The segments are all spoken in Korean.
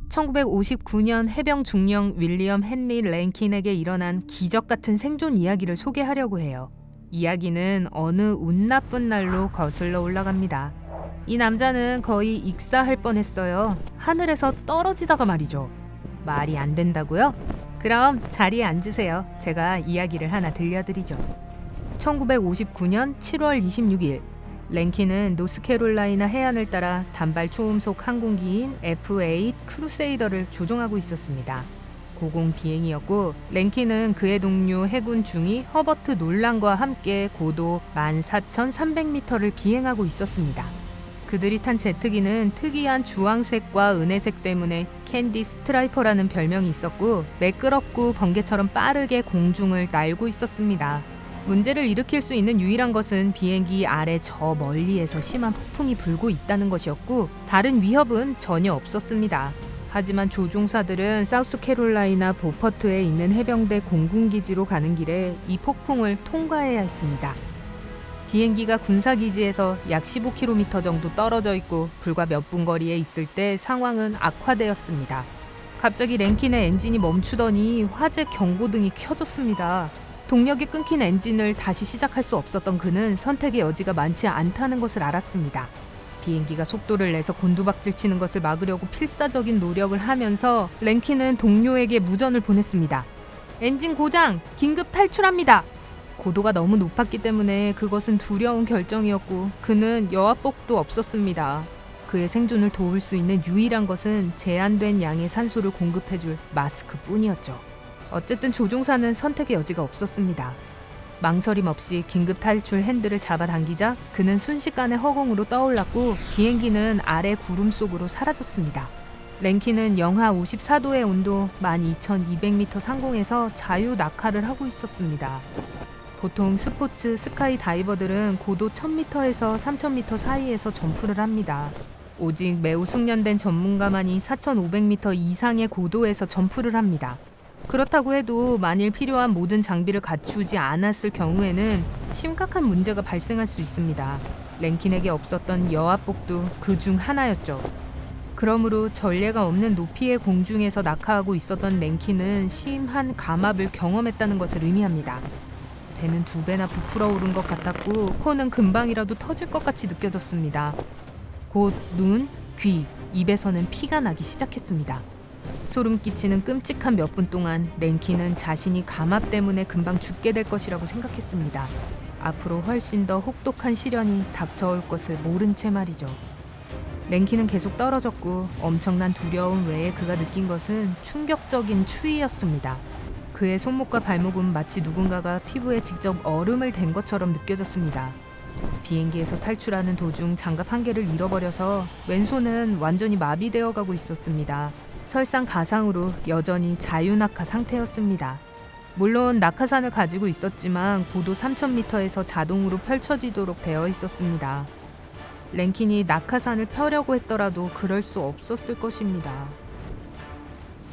(1959년) 해병 중령 윌리엄 헨리 랭킨에게 일어난 기적 같은 생존 이야기를 소개하려고 해요. 이야기는 어느 운 나쁜 날로 거슬러 올라갑니다. 이 남자는 거의 익사할 뻔했어요. 하늘에서 떨어지다가 말이죠. 말이 안 된다고요? 그럼 자리에 앉으세요. 제가 이야기를 하나 들려드리죠. 1959년 7월 26일 랭킨은 노스캐롤라이나 해안을 따라 단발 초음속 항공기인 F-8 크루세이더를 조종하고 있었습니다. 고공 비행이었고 랭킨은 그의 동료 해군 중위 허버트 놀란과 함께 고도 14,300m를 비행하고 있었습니다. 그들이 탄 제트기는 특이한 주황색과 은혜색 때문에 캔디 스트라이퍼라는 별명이 있었고 매끄럽고 번개처럼 빠르게 공중을 날고 있었습니다. 문제를 일으킬 수 있는 유일한 것은 비행기 아래 저 멀리에서 심한 폭풍이 불고 있다는 것이었고 다른 위협은 전혀 없었습니다. 하지만 조종사들은 사우스캐롤라이나 보퍼트에 있는 해병대 공군기지로 가는 길에 이 폭풍을 통과해야 했습니다. 비행기가 군사기지에서 약 15km 정도 떨어져 있고 불과 몇 분 거리에 있을 때 상황은 악화되었습니다. 갑자기 랭킨의 엔진이 멈추더니 화재 경고등이 켜졌습니다. 동력이 끊긴 엔진을 다시 시작할 수 없었던 그는 선택의 여지가 많지 않다는 것을 알았습니다. 비행기가 속도를 내서 곤두박질 치는 것을 막으려고 필사적인 노력을 하면서 랭킨은 동료에게 무전을 보냈습니다. 엔진 고장! 긴급 탈출합니다! 고도가 너무 높았기 때문에 그것은 두려운 결정이었고 그는 여합복도 없었습니다. 그의 생존을 도울 수 있는 유일한 것은 제한된 양의 산소를 공급해줄 마스크뿐이었죠. 어쨌든 조종사는 선택의 여지가 없었습니다. 망설임 없이 긴급 탈출 핸들을 잡아당기자 그는 순식간에 허공으로 떠올랐고 비행기는 아래 구름 속으로 사라졌습니다. 랭킨은 영하 54도의 온도 12,200m 상공에서 자유 낙하를 하고 있었습니다. 보통 스포츠 스카이 다이버들은 고도 1000m에서 3000m 사이에서 점프를 합니다. 오직 매우 숙련된 전문가만이 4500m 이상의 고도에서 점프를 합니다. 그렇다고 해도 만일 필요한 모든 장비를 갖추지 않았을 경우에는 심각한 문제가 발생할 수 있습니다. 랭킨에게 없었던 여합복도 그 중 하나였죠. 그러므로 전례가 없는 높이의 공중에서 낙하하고 있었던 랭킨은 심한 감압을 경험했다는 것을 의미합니다. 배는 2배나 부풀어 오른 것 같았고 코는 금방이라도 터질 것 같이 느껴졌습니다. 곧 눈, 귀, 입에서는 피가 나기 시작했습니다. 소름 끼치는 끔찍한 몇 분 동안 랭킨은 자신이 감압 때문에 금방 죽게 될 것이라고 생각했습니다. 앞으로 훨씬 더 혹독한 시련이 닥쳐올 것을 모른 채 말이죠. 랭킨은 계속 떨어졌고 엄청난 두려움 외에 그가 느낀 것은 충격적인 추위였습니다. 그의 손목과 발목은 마치 누군가가 피부에 직접 얼음을 댄 것처럼 느껴졌습니다. 비행기에서 탈출하는 도중 장갑 한 개를 잃어버려서 왼손은 완전히 마비되어 가고 있었습니다. 설상가상으로 여전히 자유낙하 상태였습니다. 물론 낙하산을 가지고 있었지만 고도 3000m에서 자동으로 펼쳐지도록 되어 있었습니다. 랭킨이 낙하산을 펴려고 했더라도 그럴 수 없었을 것입니다.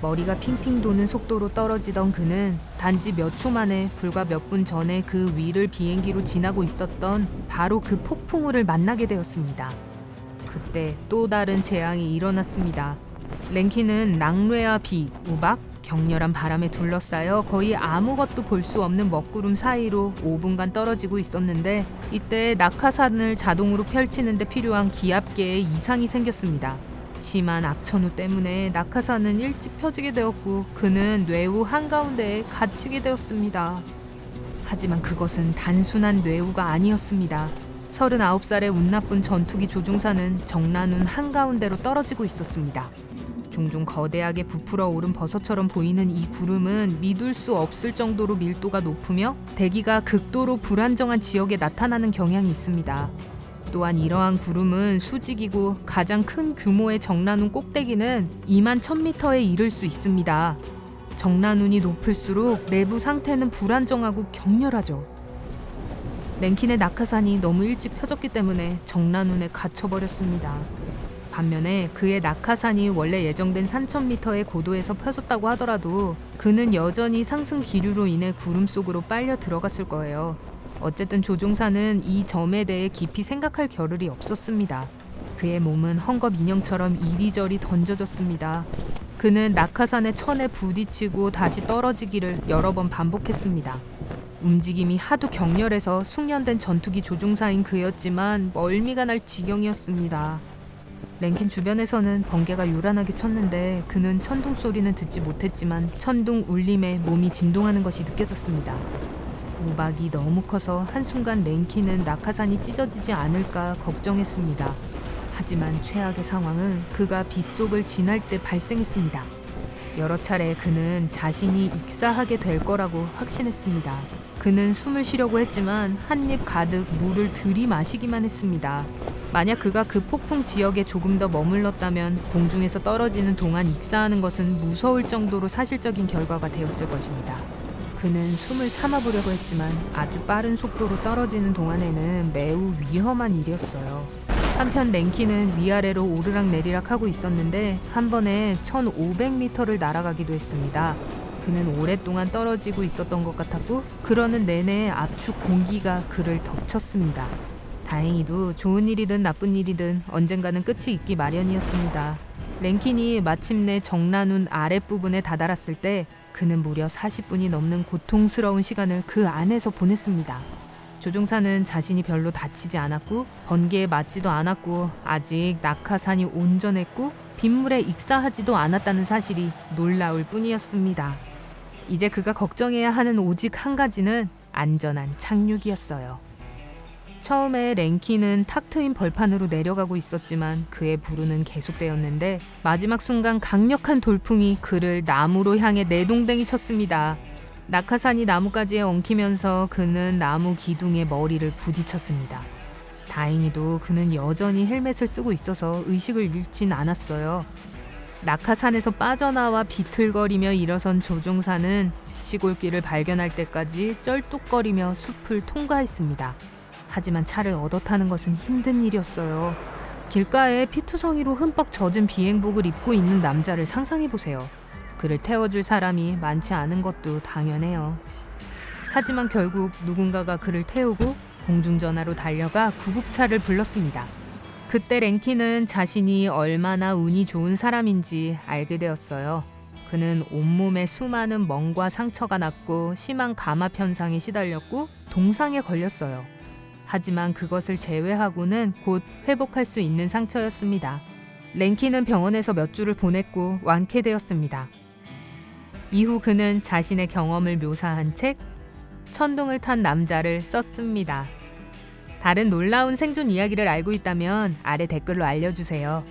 머리가 핑핑 도는 속도로 떨어지던 그는 단지 몇 초 만에 불과 몇 분 전에 그 위를 비행기로 지나고 있었던 바로 그 폭풍우를 만나게 되었습니다. 그때 또 다른 재앙이 일어났습니다. 랭킨은 낙뢰와 비, 우박, 격렬한 바람에 둘러싸여 거의 아무것도 볼 수 없는 먹구름 사이로 5분간 떨어지고 있었는데 이때 낙하산을 자동으로 펼치는 데 필요한 기압계에 이상이 생겼습니다. 심한 악천후 때문에 낙하산은 일찍 펴지게 되었고 그는 뇌우 한가운데에 갇히게 되었습니다. 하지만 그것은 단순한 뇌우가 아니었습니다. 39살의 운 나쁜 전투기 조종사는 정난운 한가운데로 떨어지고 있었습니다. 종종 거대하게 부풀어 오른 버섯처럼 보이는 이 구름은 믿을 수 없을 정도로 밀도가 높으며 대기가 극도로 불안정한 지역에 나타나는 경향이 있습니다. 또한 이러한 구름은 수직이고 가장 큰 규모의 정난운 꼭대기는 21,000m에 이를 수 있습니다. 정난운이 높을수록 내부 상태는 불안정하고 격렬하죠. 랭킨의 낙하산이 너무 일찍 펴졌기 때문에 정난운에 갇혀버렸습니다. 반면에 그의 낙하산이 원래 예정된 3,000m의 고도에서 펴졌다고 하더라도 그는 여전히 상승 기류로 인해 구름 속으로 빨려 들어갔을 거예요. 어쨌든 조종사는 이 점에 대해 깊이 생각할 겨를이 없었습니다. 그의 몸은 헝겊 인형처럼 이리저리 던져졌습니다. 그는 낙하산의 천에 부딪히고 다시 떨어지기를 여러 번 반복했습니다. 움직임이 하도 격렬해서 숙련된 전투기 조종사인 그였지만 멀미가 날 지경이었습니다. 랭킨 주변에서는 번개가 요란하게 쳤는데 그는 천둥 소리는 듣지 못했지만 천둥 울림에 몸이 진동하는 것이 느껴졌습니다. 우박이 너무 커서 한순간 랭킨은 낙하산이 찢어지지 않을까 걱정했습니다. 하지만 최악의 상황은 그가 빗속을 지날 때 발생했습니다. 여러 차례 그는 자신이 익사하게 될 거라고 확신했습니다. 그는 숨을 쉬려고 했지만 한 입 가득 물을 들이마시기만 했습니다. 만약 그가 그 폭풍 지역에 조금 더 머물렀다면 공중에서 떨어지는 동안 익사하는 것은 무서울 정도로 사실적인 결과가 되었을 것입니다. 그는 숨을 참아보려고 했지만 아주 빠른 속도로 떨어지는 동안에는 매우 위험한 일이었어요. 한편 랭킨은 위아래로 오르락내리락 하고 있었는데 한 번에 1500m를 날아가기도 했습니다. 그는 오랫동안 떨어지고 있었던 것 같았고 그러는 내내 압축 공기가 그를 덮쳤습니다. 다행히도 좋은 일이든 나쁜 일이든 언젠가는 끝이 있기 마련이었습니다. 랭킨이 마침내 정란운 아랫부분에 다다랐을 때 그는 무려 40분이 넘는 고통스러운 시간을 그 안에서 보냈습니다. 조종사는 자신이 별로 다치지 않았고 번개에 맞지도 않았고 아직 낙하산이 온전했고 빗물에 익사하지도 않았다는 사실이 놀라울 뿐이었습니다. 이제 그가 걱정해야 하는 오직 한 가지는 안전한 착륙이었어요. 처음에 랭킨은 탁 트인 벌판으로 내려가고 있었지만 그의 부르는 계속되었는데 마지막 순간 강력한 돌풍이 그를 나무로 향해 내동댕이 쳤습니다. 낙하산이 나무가지에 엉키면서 그는 나무 기둥에 머리를 부딪혔습니다. 다행히도 그는 여전히 헬멧을 쓰고 있어서 의식을 잃진 않았어요. 낙하산에서 빠져나와 비틀거리며 일어선 조종사는 시골길을 발견할 때까지 쩔뚝거리며 숲을 통과했습니다. 하지만 차를 얻어 타는 것은 힘든 일이었어요. 길가에 피투성이로 흠뻑 젖은 비행복을 입고 있는 남자를 상상해보세요. 그를 태워줄 사람이 많지 않은 것도 당연해요. 하지만 결국 누군가가 그를 태우고 공중전화로 달려가 구급차를 불렀습니다. 그때 랭킨은 자신이 얼마나 운이 좋은 사람인지 알게 되었어요. 그는 온몸에 수많은 멍과 상처가 났고 심한 감압 현상에 시달렸고 동상에 걸렸어요. 하지만 그것을 제외하고는 곧 회복할 수 있는 상처였습니다. 랭킨은 병원에서 몇 주를 보냈고 완쾌되었습니다. 이후 그는 자신의 경험을 묘사한 책 천둥을 탄 남자를 썼습니다. 다른 놀라운 생존 이야기를 알고 있다면 아래 댓글로 알려주세요.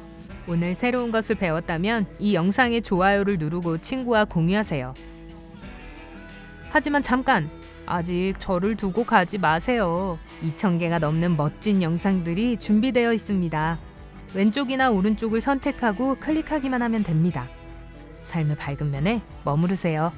오늘 새로운 것을 배웠다면 이 영상에 좋아요를 누르고 친구와 공유하세요. 하지만 잠깐! 아직 저를 두고 가지 마세요. 2000개가 넘는 멋진 영상들이 준비되어 있습니다. 왼쪽이나 오른쪽을 선택하고 클릭하기만 하면 됩니다. 삶의 밝은 면에 머무르세요.